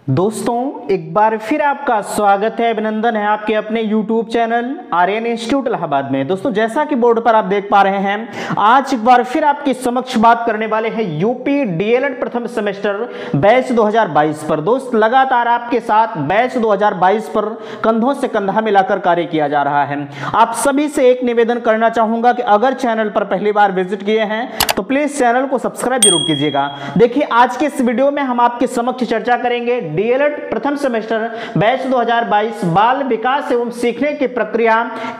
दोस्तों एक बार फिर आपका स्वागत है, अभिनंदन है आपके अपने YouTube channel Aryan institute Allahabad में। दोस्तों जैसा कि बोर्ड पर आप देख पा रहे हैं, आज एक बार फिर आपके समक्ष बात करने वाले हैं यूपी डीएलएड प्रथम सेमेस्टर बैच 2022 पर। दोस्त लगातार आपके साथ बैच 2022 पर कंधों से कंधा मिलाकर कार्य किया जा रहा है। आप सभी से एक निवेदन करना चाहूंगा कि अगर चैनल पर पहली बार विजिट किए हैं तो प्लीज चैनल को सब्सक्राइब जरूर कीजिएगा। देखिए आज के इस वीडियो में हम आपके समक्ष चर्चा करेंगे डीएलएड प्रथम सेमेस्टर बैच 2022 बाल विकास एवं सीखने की प्रक्रिया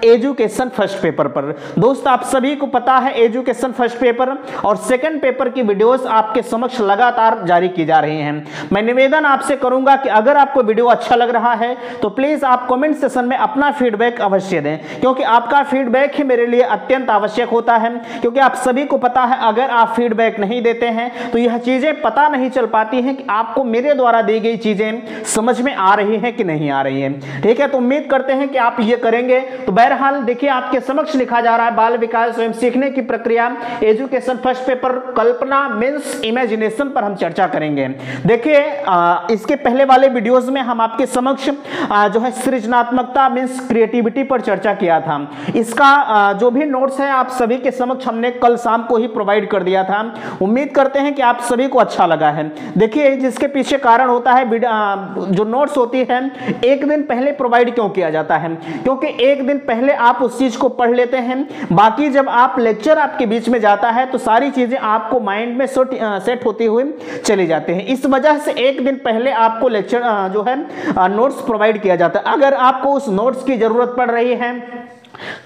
एजुकेशन फर्स्ट पेपर पर। दोस्त आप सभी को पता है एजुकेशन फर्स्ट पेपर और सेकंड पेपर की वीडियोस आपके समक्ष लगातार जारी की जा रही हैं। मैं निवेदन आपसे करूंगा कि अगर आपको वीडियो अच्छा लग रहा है तो प्लीज आप कमेंट सेशन में अपना फीडबैक अवश्य दें, क्योंकि आपका फीडबैक ही मेरे लिए अत्यंत आवश्यक होता है। क्योंकि आप सभी को पता है अगर आप फीडबैक नहीं देते हैं तो यह चीजें पता नहीं चल पाती हैं कि आपको मेरे द्वारा दी गई चीजें समझ में आ रही है कि नहीं आ रही है। ठीक है, तो उम्मीद करते हैं कि आप ये करेंगे। तो बहरहाल देखिए आपके समक्ष लिखा जा रहा है बाल विकास एवं सीखने की प्रक्रिया एजुकेशन फर्स्ट पेपर कल्पना मींस इमेजिनेशन पर हम चर्चा करेंगे। देखिए इसके पहले वाले वीडियोस में हम आपके समक्ष जो है सृजनात्मकता मींस क्रिएटिविटी पर चर्चा किया था। इसका जो भी नोट्स है आप सभी के समक्ष हमने कल शाम को ही प्रोवाइड कर दिया था। उम्मीद करते हैं कि आप सभी को अच्छा लगा है। देखिए जिसके पीछे कारण होता है जो नोट्स होती है एक दिन पहले प्रोवाइड क्यों किया जाता है, क्योंकि एक दिन पहले आप उस चीज को पढ़ लेते हैं, बाकी जब आप लेक्चर आपके बीच में जाता है तो सारी चीजें आपको माइंड में सेट होती हुई चली जाती हैं। इस वजह से एक दिन पहले आपको लेक्चर जो है नोट्स प्रोवाइड किया जाता है। अगर आपको उस नोट्स की जरूरत पड़ रही है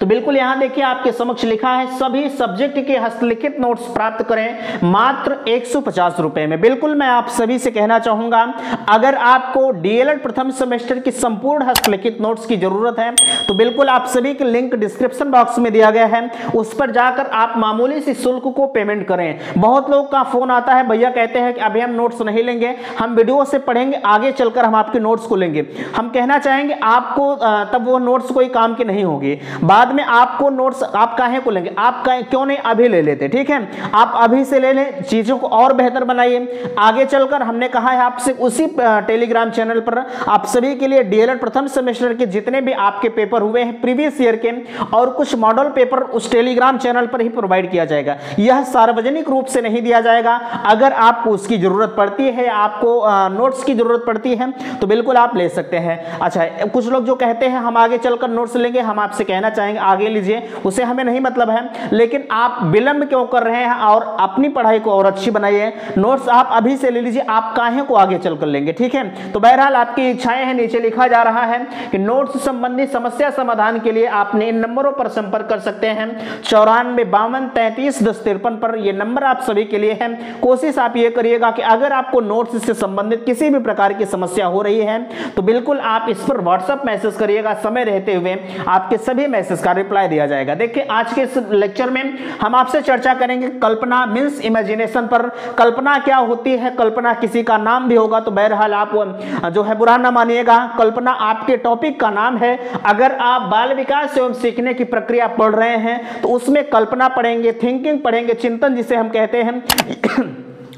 तो बिल्कुल यहां देखिए आपके समक्ष लिखा है सभी सब्जेक्ट के हस्तलिखित नोट्स प्राप्त करें मात्र 150 रुपए में। बिल्कुल मैं आप सभी से कहना चाहूंगा अगर आपको डीएलएड प्रथम सेमेस्टर की संपूर्ण हस्तलिखित नोट्स की जरूरत है तो बिल्कुल आप सभी के लिंक डिस्क्रिप्शन बॉक्स में दिया गया है, उस पर जाकर आप मामूली सी शुल्क को पेमेंट करें। बहुत लोग का फोन आता है, भैया कहते हैं कि अभी हम नोट्स नहीं लेंगे, हम वीडियो से पढ़ेंगे, आगे चलकर हम आपके नोट्स को लेंगे। हम कहना चाहेंगे आपको तब वो नोट्स कोई काम की नहीं होगी। बाद में आपको नोट्स आप काहे को लेंगे, आप क्यों नहीं अभी ले लेते। ठीक है, आप अभी से ले लें, चीजों को और बेहतर बनाइए। आगे चलकर हमने कहा है आपसे उसी टेलीग्राम चैनल पर आप सभी के लिए डीएलएड प्रथम सेमेस्टर के जितने भी आपके पेपर हुए हैं प्रीवियस ईयर के और कुछ मॉडल पेपर उस टेलीग्राम चैनल पर ही प्रोवाइड किया जाएगा। यह सार्वजनिक रूप से नहीं दिया जाएगा। अगर आपको उसकी जरूरत पड़ती है, आपको नोट्स की जरूरत पड़ती है तो बिल्कुल आप ले सकते हैं। अच्छा, कुछ लोग जो कहते हैं हम आगे चलकर नोट्स लेंगे, हम आपसे कहना चाहेंगे आगे लीजिए, उसे हमें नहीं मतलब है, लेकिन आप विलंब क्यों कर रहे हैं और अपनी पढ़ाई को और अच्छी बनाइए। नोट्स आप अभी से ले लीजिए, आप काहे को आगे चलकर लेंगे। ठीक है, तो बहरहाल आपकी इच्छाएं हैं, नीचे लिखा जा रहा है कि नोट्स संबंधी समस्या समाधान के लिए आपने इन नंबरों पर संपर्क कर सकते हैं 94 52 33 10 53 पर। यह नंबर आप सभी के लिए है। कोशिश आप ये करिएगा कि अगर आपको नोट्स से संबंधित किसी भी प्रकार की समस्या हो रही है तो बिल्कुल आप इस पर व्हाट्सएप मैसेज करिएगा, समय रहते हुए आपके सभी मैसेज का रिप्लाई दिया जाएगा। देखिए आज के इस लेक्चर में हम आपसे चर्चा करेंगे कल्पना मींस इमेजिनेशन पर। कल्पना क्या होती है, कल्पना किसी का नाम भी होगा तो बहरहाल आप जो है बुरा ना मानिएगा, कल्पना आपके टॉपिक का नाम है। अगर आप बाल विकास एवं सीखने की प्रक्रिया पढ़ रहे हैं तो उसमें कल्पना पढ़ेंगे, थिंकिंग पढ़ेंगे, चिंतन जिसे हम कहते हैं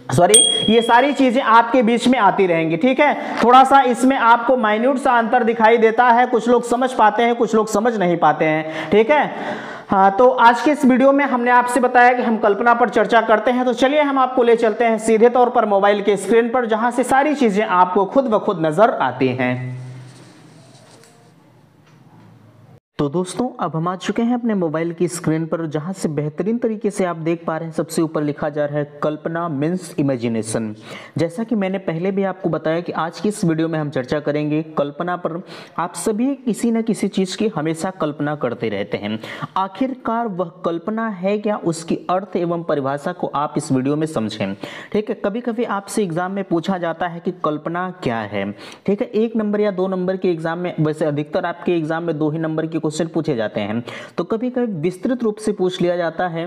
सॉरी, ये सारी चीजें आपके बीच में आती रहेंगी। ठीक है, थोड़ा सा इसमें आपको माइन्यूट सा अंतर दिखाई देता है, कुछ लोग समझ पाते हैं, कुछ लोग समझ नहीं पाते हैं। ठीक है, हाँ, तो आज के इस वीडियो में हमने आपसे बताया कि हम कल्पना पर चर्चा करते हैं, तो चलिए हम आपको ले चलते हैं सीधे तौर पर मोबाइल के स्क्रीन पर, जहां से सारी चीजें आपको खुद ब खुद नजर आती हैं। तो दोस्तों अब हम आ चुके हैं अपने मोबाइल की स्क्रीन पर, जहां से बेहतरीन तरीके से आप देख पा रहे हैं सबसे ऊपर लिखा जा रहा है कल्पना मींस इमेजिनेशन। जैसा कि मैंने पहले भी आपको बताया कि आज की इस वीडियो में हम चर्चा करेंगे कल्पना पर। आप सभी किसी न किसी चीज की हमेशा कल्पना करते रहते हैं, आखिरकार वह कल्पना है क्या, उसकी अर्थ एवं परिभाषा को आप इस वीडियो में समझें। ठीक है, कभी कभी आपसे एग्जाम में पूछा जाता है कि कल्पना क्या है। ठीक है, 1 नंबर या 2 नंबर के एग्जाम में, वैसे अधिकतर आपके एग्जाम में 2 ही नंबर के क्वेश्चन पूछे जाते हैं, तो कभी कभी विस्तृत रूप से पूछ लिया जाता है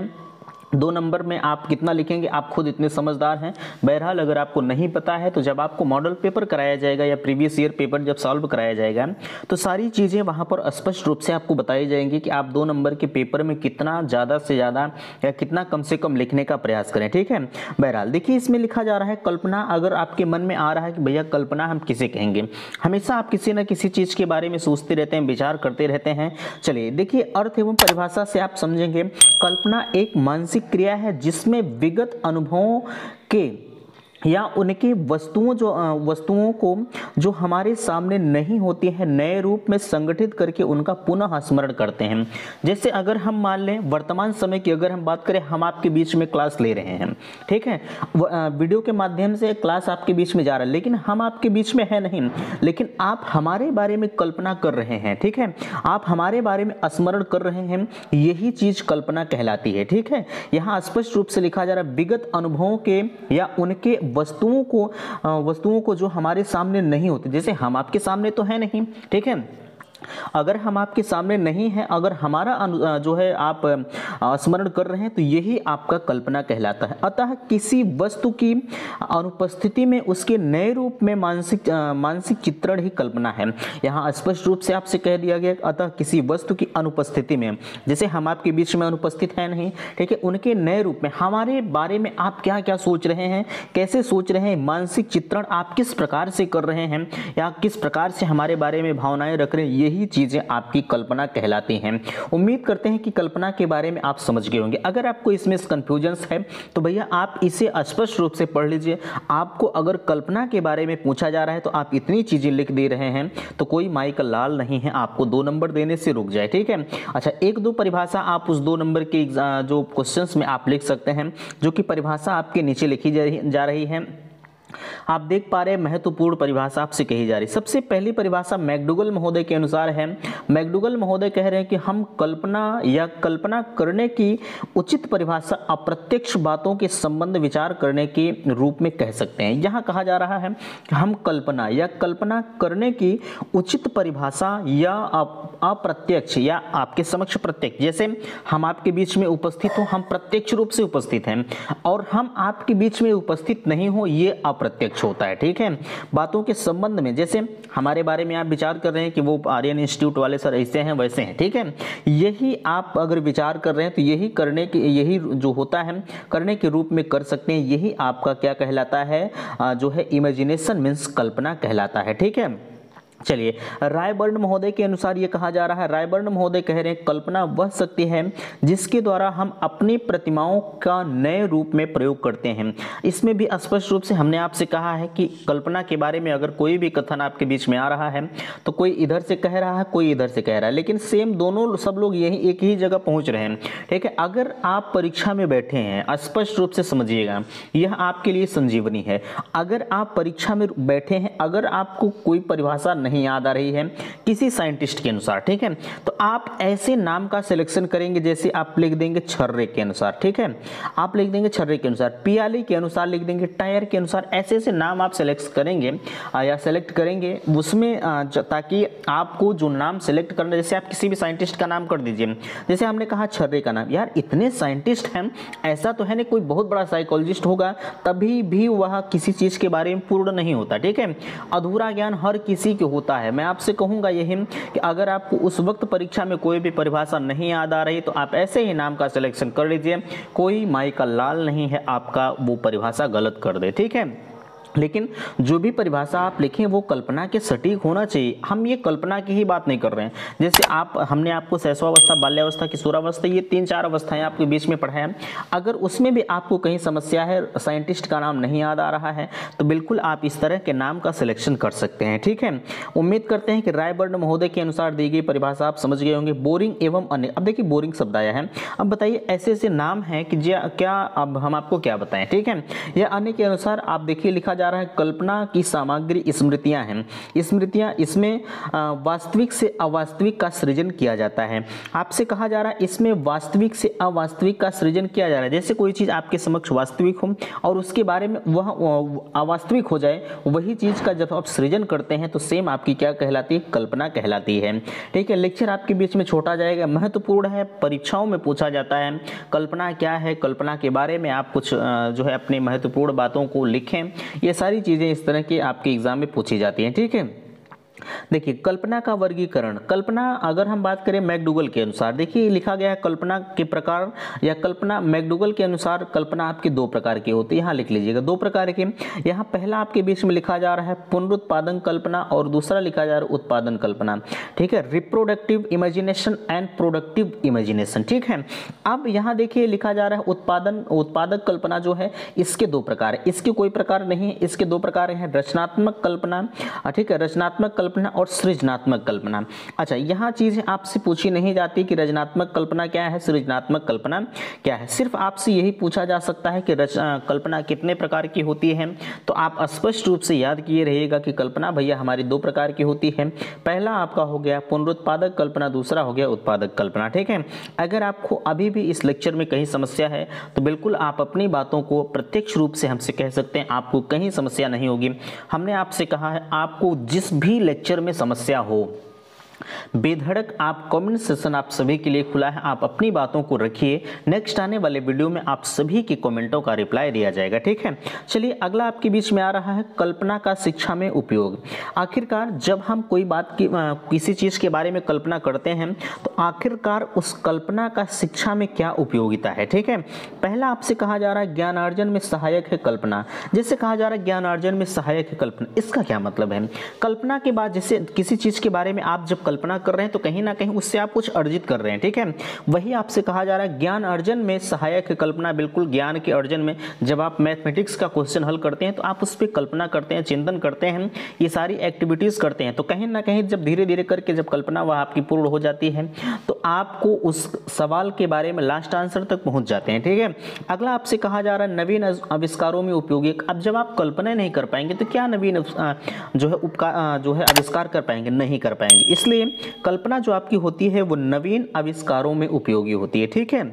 2 नंबर में आप कितना लिखेंगे, आप खुद इतने समझदार हैं। बहरहाल अगर आपको नहीं पता है तो जब आपको मॉडल पेपर कराया जाएगा या प्रीवियस ईयर पेपर जब सॉल्व कराया जाएगा तो सारी चीज़ें वहाँ पर स्पष्ट रूप से आपको बताई जाएंगी कि आप 2 नंबर के पेपर में कितना ज़्यादा से ज़्यादा या कितना कम से कम लिखने का प्रयास करें, ठीक है। बहरहाल देखिए इसमें लिखा जा रहा है कल्पना। अगर आपके मन में आ रहा है कि भैया कल्पना हम किसे कहेंगे, हमेशा आप किसी न किसी चीज़ के बारे में सोचते रहते हैं, विचार करते रहते हैं। चलिए देखिए अर्थ एवं परिभाषा से आप समझेंगे कल्पना एक मानसिक क्रिया है जिसमें विगत अनुभवों के या उनकी वस्तुओं को जो हमारे सामने नहीं होती है नए रूप में संगठित करके उनका पुनः स्मरण करते हैं। जैसे अगर हम मान लें वर्तमान समय की अगर हम बात करें, हम आपके बीच में क्लास ले रहे हैं, ठीक है, वीडियो के माध्यम से क्लास आपके बीच में जा रहा है, लेकिन हम आपके बीच में है नहीं, लेकिन आप हमारे बारे में कल्पना कर रहे हैं, ठीक है, आप हमारे बारे में स्मरण कर रहे हैं, यही चीज कल्पना कहलाती है, ठीक है। यहाँ स्पष्ट रूप से लिखा जा रहा है विगत अनुभवों के या उनके वस्तुओं को जो हमारे सामने नहीं होती, जैसे हम आपके सामने तो है नहीं, ठीक है, अगर हम आपके सामने नहीं है, अगर हमारा जो है आप स्मरण कर रहे हैं तो यही आपका कल्पना कहलाता है। अतः किसी वस्तु की अनुपस्थिति में उसके नए रूप में मानसिक चित्रण ही कल्पना है। यहाँ स्पष्ट रूप से आपसे कह दिया गया अतः किसी वस्तु की अनुपस्थिति में, जैसे हम आपके बीच में अनुपस्थित है नहीं, ठीक है, उनके नए रूप में हमारे बारे में आप क्या क्या सोच रहे हैं, कैसे सोच रहे हैं, मानसिक चित्रण आप किस प्रकार से कर रहे हैं या किस प्रकार से हमारे बारे में भावनाएं रख रहे हैं, यही चीजें आपकी कल्पना कहलाती हैं। उम्मीद करते हैं कि कल्पना के बारे में आप समझ गए होंगे। अगर आपको इसमें कंफ्यूजन्स है तो भैया आप इसे स्पष्ट रूप से पढ़ लीजिए। आपको अगर कल्पना के बारे में पूछा जा रहा है तो आप इतनी चीजें लिख दे रहे हैं तो कोई माई का लाल नहीं है आपको 2 नंबर देने से रुक जाए, ठीक है। अच्छा, 1-2 परिभाषा आप उस 2 नंबर के जो क्वेश्चंस में आप लिख सकते हैं, जो कि परिभाषा आपके नीचे लिखी जा रही है। आप देख पा रहे हैं महत्वपूर्ण परिभाषा आपसे कही जा रही। सबसे पहली परिभाषा मैकडूगल महोदय के अनुसार है। मैकडूगल महोदय कह रहे हैं कि हम कल्पना या कल्पना करने की उचित परिभाषा अप्रत्यक्ष बातों के संबंध विचार करने के रूप में कह सकते हैं। यहाँ कहा जा रहा है कि हम कल्पना या कल्पना करने की उचित परिभाषा या अप्रत्यक्ष या आपके समक्ष प्रत्यक्ष, जैसे हम आपके बीच में उपस्थित हो, हम प्रत्यक्ष रूप से उपस्थित हैं, और हम आपके बीच में उपस्थित नहीं हो, ये अप्रत्यक्ष होता है, ठीक है। बातों के संबंध में जैसे हमारे बारे में आप विचार कर रहे हैं कि वो आर्यन इंस्टीट्यूट वाले सर ऐसे हैं वैसे हैं, ठीक है, यही आप अगर विचार कर रहे हैं तो यही जो होता है करने के रूप में कर सकते हैं। यही आपका क्या कहलाता है, जो है इमेजिनेशन मीन्स कल्पना कहलाता है, ठीक है। चलिए, रायबर्न महोदय के अनुसार ये कहा जा रहा है, रायबर्न महोदय कह रहे हैं कल्पना वह शक्ति है जिसके द्वारा हम अपनी प्रतिमाओं का नए रूप में प्रयोग करते हैं। इसमें भी स्पष्ट रूप से हमने आपसे कहा है कि कल्पना के बारे में अगर कोई भी कथन आपके बीच में आ रहा है तो कोई इधर से कह रहा है, कोई इधर से कह रहा है, लेकिन सेम दोनों सब लोग यही एक ही जगह पहुंच रहे हैं, ठीक है। अगर आप परीक्षा में बैठे हैं, स्पष्ट रूप से समझिएगा, यह आपके लिए संजीवनी है। अगर आप परीक्षा में बैठे हैं, अगर आपको कोई परिभाषा नहीं याद आ रही है किसी साइंटिस्ट के अनुसार, ठीक है, तो आप ऐसे नाम का सिलेक्शन करेंगे, जैसे आप लिख देंगे छर्रे के अनुसार, ठीक है, आप लिख देंगे छर्रे के अनुसार, पियाली के अनुसार लिख देंगे, टायर के अनुसार, ऐसे ऐसे नाम आप सेलेक्ट करेंगे या सेलेक्ट करेंगे उसमें, ताकि आपको जो नाम सेलेक्ट करना, जैसे आप किसी भी साइंटिस्ट का नाम कर दीजिए, जैसे हमने कहा छर्रे का नाम, यार इतने साइंटिस्ट हैं, ऐसा तो है नहीं कोई बहुत बड़ा साइकोलॉजिस्ट होगा तभी भी वह किसी चीज के बारे में पूर्ण नहीं होता, ठीक है। अधूरा ज्ञान हर किसी को होता है। मैं आपसे कहूंगा यही कि अगर आपको उस वक्त परीक्षा में कोई भी परिभाषा नहीं याद आ रही तो आप ऐसे ही नाम का सिलेक्शन कर लीजिए, कोई माई का लाल नहीं है आपका वो परिभाषा गलत कर दे, ठीक है। लेकिन जो भी परिभाषा आप लिखें वो कल्पना के सटीक होना चाहिए। हम ये कल्पना की ही बात नहीं कर रहे हैं, जैसे हमने आपको शैशवावस्था, बाल्यावस्था, किशोरावस्था, ये 3-4 अवस्थाएं आपके बीच में पढ़ाया। अगर उसमें भी आपको कहीं समस्या है, साइंटिस्ट का नाम नहीं याद आ रहा है, तो बिल्कुल आप इस तरह के नाम का सिलेक्शन कर सकते हैं, ठीक है। उम्मीद करते हैं कि रायबर्न महोदय के अनुसार दी गई परिभाषा आप समझ गए होंगे। बोरिंग एवं अन्य, अब देखिए बोरिंग शब्द आया है, अब बताइए ऐसे ऐसे नाम हैं कि क्या अब हम आपको क्या बताएं, ठीक है। यह अन्य के अनुसार आप देखिए लिखा जा जा रहा है कल्पना की सामग्री स्मृतियां हैं। स्मृतियां, इसमें वास्तविक से अवास्तविक का सृजन किया जाता है। आपसे कहा जा रहा है इसमें वास्तविक से अवास्तविक का सृजन किया जा रहा है। जैसे कोई चीज आपके समक्ष वास्तविक हो और उसके बारे में वह अवास्तविक हो जाए, वही चीज का जब आप सृजन करते हैं तो सेम आपकी क्या कहलाती है, कल्पना कहलाती है। ठीक है, लेक्चर आपके बीच में छोटा जाएगा, महत्वपूर्ण है, परीक्षाओं में पूछा जाता है। कल्पना क्या है, कल्पना के बारे में आप कुछ जो है अपनी महत्वपूर्ण बातों को लिखें। ये सारी चीजें इस तरह की आपके एग्जाम में पूछी जाती हैं। ठीक है, देखिए कल्पना का वर्गीकरण। कल्पना अगर हम बात करें मैकडूगल के अनुसार, देखिए लिखा गया है कल्पना के प्रकार या कल्पना मैकडूगल के अनुसार कल्पना आपकी दो प्रकार की होती है। यहाँ लिख लीजिएगा दो प्रकार के। यहाँ पहला आपके बीच में लिखा जा रहा है पुनरुत्पादन कल्पना और दूसरा लिखा जा रहा है उत्पादन कल्पना। ठीक है, reproductive imagination and productive imagination. ठीक है, अब यहाँ देखिए लिखा जा रहा है उत्पादक कल्पना जो है इसके दो प्रकार है। इसके कोई प्रकार नहीं है, इसके दो प्रकार हैं, रचनात्मक कल्पना। ठीक है, रचनात्मक कल्पना और सृजनात्मक कल्पना। अच्छा, यहाँ चीजें आपसे पूछी नहीं जाती कि रचनात्मक कल्पना क्या है, सृजनात्मक कल्पना क्या है। सिर्फ आपसे यही पूछा जा सकता है कि कल्पना कितने प्रकार की होती है। तो आप स्पष्ट रूप से याद किए रहिएगा कि कल्पना भैया हमारी दो प्रकार की होती है। पहला आपका हो गया पुनरुत्पादक कल्पना, दूसरा हो गया उत्पादक कल्पना। ठीक है, अगर आपको अभी भी इस लेक्चर में कहीं समस्या है तो बिल्कुल आप अपनी बातों को प्रत्यक्ष रूप से हमसे कह सकते हैं, आपको कहीं समस्या नहीं होगी। हमने आपसे कहा है आपको जिस भी लेक्चर में समस्या हो बेधड़क आप कमेंट सेशन आप सभी के लिए खुला है, आप अपनी बातों को रखिए। नेक्स्ट आने वाले वीडियो में आप सभी के कमेंटों का रिप्लाई दिया जाएगा। ठीक है, चलिए अगला आपके बीच में आ रहा है कल्पना का शिक्षा में उपयोग। आखिरकार जब हम कोई बात की किसी चीज के बारे में कल्पना करते हैं तो आखिरकार उस कल्पना का शिक्षा में क्या उपयोगिता है। ठीक है, पहला आपसे कहा जा रहा है ज्ञानार्जन में सहायक है कल्पना। जैसे कहा जा रहा है ज्ञानार्जन में सहायक है कल्पना, इसका क्या मतलब है? कल्पना के बाद जैसे किसी चीज के बारे में आप जब कल्पना कर रहे हैं तो कहीं ना कहीं उससे आप कुछ अर्जित कर रहे हैं। ठीक है, वही आपसे कहा जा रहा है ज्ञान अर्जन में सहायक कल्पना। बिल्कुल ज्ञान के अर्जन में जब आप मैथमेटिक्स का क्वेश्चन हल करते हैं तो आप उस पर कल्पना करते हैं, चिंतन करते हैं, ये सारी एक्टिविटीज करते हैं। तो कहीं ना कहीं जब धीरे धीरे करके जब कल्पना वह आपकी पूर्ण हो जाती है तो आपको उस सवाल के बारे में लास्ट आंसर तक पहुंच जाते हैं। ठीक है, अगला आपसे कहा जा रहा है नवीन आविष्कारों में उपयोगी। अब जब आप कल्पना नहीं कर पाएंगे तो क्या नवीन जो है आविष्कार कर पाएंगे? नहीं कर पाएंगे। इसलिए कल्पना जो आपकी होती है वो नवीन आविष्कारों में उपयोगी होती है। ठीक है,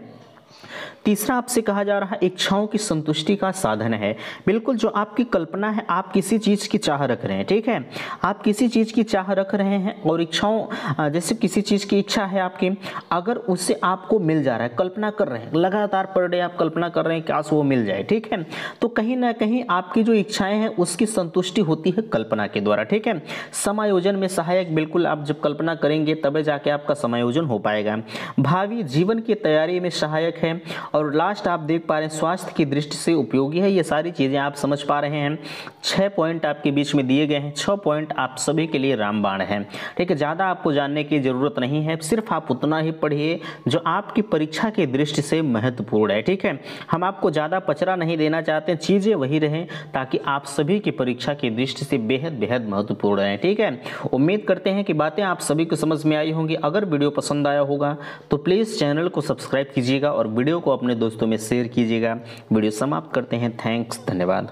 तीसरा आपसे कहा जा रहा है इच्छाओं की संतुष्टि का साधन है। बिल्कुल जो आपकी कल्पना है, आप किसी चीज की चाह रख रहे हैं। ठीक है, आप किसी चीज की चाह रख रहे हैं और इच्छाओं जैसे किसी चीज की इच्छा है आपकी, अगर उससे आपको मिल जा रहा है, कल्पना कर रहे हैं, लगातार पर डे आप कल्पना कर रहे हैं काश वो मिल जाए। ठीक है, तो कहीं ना कहीं आपकी जो इच्छाएं हैं उसकी संतुष्टि होती है कल्पना के द्वारा। ठीक है, समायोजन में सहायक। बिल्कुल आप जब कल्पना करेंगे तभी जाके आपका समायोजन हो पाएगा। भावी जीवन की तैयारी में सहायक है। और लास्ट आप देख पा रहे हैं स्वास्थ्य की दृष्टि से उपयोगी है। ये सारी चीजें आप समझ पा रहे हैं। 6 पॉइंट आपके बीच में दिए गए हैं, 6 पॉइंट आप सभी के लिए रामबाण है। ठीक है, ज्यादा आपको जानने की जरूरत नहीं है, सिर्फ आप उतना ही पढ़िए जो आपकी परीक्षा की दृष्टि से महत्वपूर्ण है। ठीक है, हम आपको ज्यादा पचरा नहीं देना चाहते, चीजें वही रहें ताकि आप सभी की परीक्षा की दृष्टि से बेहद बेहद महत्वपूर्ण है। ठीक है, उम्मीद करते हैं कि बातें आप सभी को समझ में आई होंगी। अगर वीडियो पसंद आया होगा तो प्लीज चैनल को सब्सक्राइब कीजिएगा और वीडियो को अपने दोस्तों में शेयर कीजिएगा। वीडियो समाप्त करते हैं। थैंक्स, धन्यवाद।